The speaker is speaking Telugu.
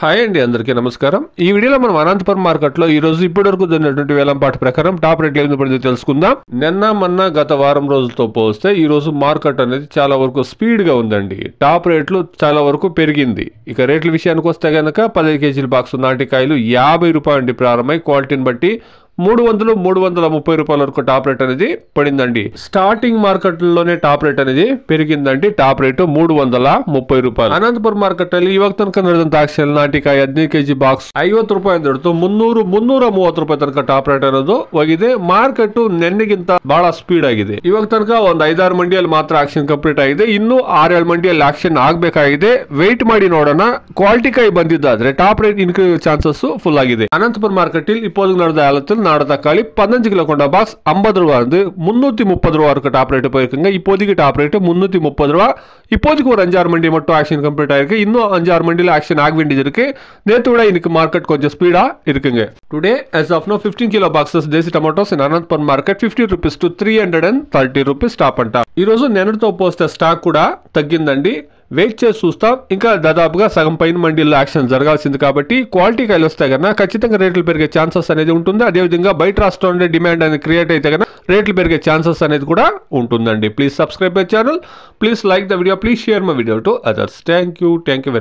హాయ్ అండి, అందరికీ నమస్కారం. ఈ వీడియోలో మనం అనంతపురం మార్కెట్లో ఈ రోజు ఇప్పటివరకు జరిగినటువంటి వేలంపాట ప్రకారం టాప్ రేట్లు ఏమి పడిందో తెలుసుకుందాం. నిన్న మొన్న గత వారం రోజులతో పోలిస్తే ఈ రోజు మార్కెట్ అనేది చాలా వరకు స్పీడ్ గా ఉందండి. టాప్ రేట్లు చాలా వరకు పెరిగింది. ఇక రేట్ల విషయానికి వస్తే గనక 15 కేజీల బాక్స్ నాటికాయలు 50 రూపాయల నుండి ప్రారంభమై క్వాలిటీని బట్టి 300-330 రూపాయల వరకు టాప్ రేట్ అనేది పడిందండి. స్టార్టింగ్ మార్కెట్లోనే టాప్ రేట్ అనేది పెరిగిందండి. టాప్ రేటు 330 రూపాయలు. ಅನಂತಪುರ ಮಾರ್ಕೆಟ್ ಅಲ್ಲಿ ಇವಾಗ ತನಕ ನಡೆದಂತ ಆಕ್ಷನ್ ನಾಟಿಕಾಯಿ 15 ಕೆಜಿ ಬಾಕ್ಸ್ 50 ರೂಪಾಯಿ ಹಿಡಿದು 300-330 ರೂಪಾಯಿ ತನಕ ಟಾಪ್ ರೇಟ್ ಅನ್ನೋದು ಹೋಗಿದೆ. ಮಾರ್ಕೆಟ್ ನೆನ್ನೆಗಿಂತ ಬಹಳ ಸ್ಪೀಡ್ ಆಗಿದೆ. ಇವಾಗ ತನಕ ಒಂದು 5-6 ಮಂಡಿಯಲ್ಲಿ ಮಾತ್ರ ಆಕ್ಷನ್ ಕಂಪ್ಲೀಟ್ ಆಗಿದೆ. ಇನ್ನು 6-7 ಮಂಡಿಯಲ್ಲಿ ಆಕ್ಷನ್ ಆಗಬೇಕಾಗಿದೆ. ವೆಯ್ಟ್ ಮಾಡಿ ನೋಡೋಣ. ಕ್ವಾಲಿಟಿ ಕಾಯಿ ಬಂದಿದ್ದಾದ್ರೆ top rate increase chances full ಆಗಿದೆ. ಅನಂತಪುರ ಮಾರ್ಕೆಟ್ ಇಲ್ಲಿ இப்போது நடந்த ஏலத்தில் நாடு தக்காளி 15 கிலோ கொண்ட பாக்ஸ் 50 ரூபா வந்து 330 ரூபா இருக்கு டாப் ரேட் போயிருக்குங்க. இப்போதைக்கு டாப் ரேட் 330 ரூபா. இப்போதைக்கு ஒரு 5-6 மண்டி மட்டும் ஆக்ஷன் கம்ப்ளீட் ஆயிருக்கு. இன்னும் 5-6 மண்டியில் ஆக்ஷன் ஆக வேண்டியது இருக்கு. நேற்று விட இன்னைக்கு மார்க்கெட் கொஞ்சம் ஸ்பீடா இருக்குங்க. Today as of now 15 kilo boxes desi tomatoes in Anantapur market 50 rupees to 330 rupees top అంట. ఈ రోజు నిన్నటితో పోస్తే స్టాక్ కూడా తగ్గిందండి. వెయిట్ చేసి చూస్తాం. ఇంకా దాదాపుగా సగం పైన మండీల్లో యాక్షన్ జరగాల్సింది కాబట్టి క్వాలిటీ కాయలు వస్తే కన్నా ఖచ్చితంగా రేట్లు పెరిగే ఛాన్సెస్ అనేది ఉంటుంది. అదేవిధంగా బయట రాష్ట్రంలో డిమాండ్ అనేది క్రియేట్ అయితే కన్నా రేట్లు పెరిగే ఛాన్సెస్ అనేది కూడా ఉంటుందండి. Please subscribe my channel. Please like the video. Please share my video to others. Thank you very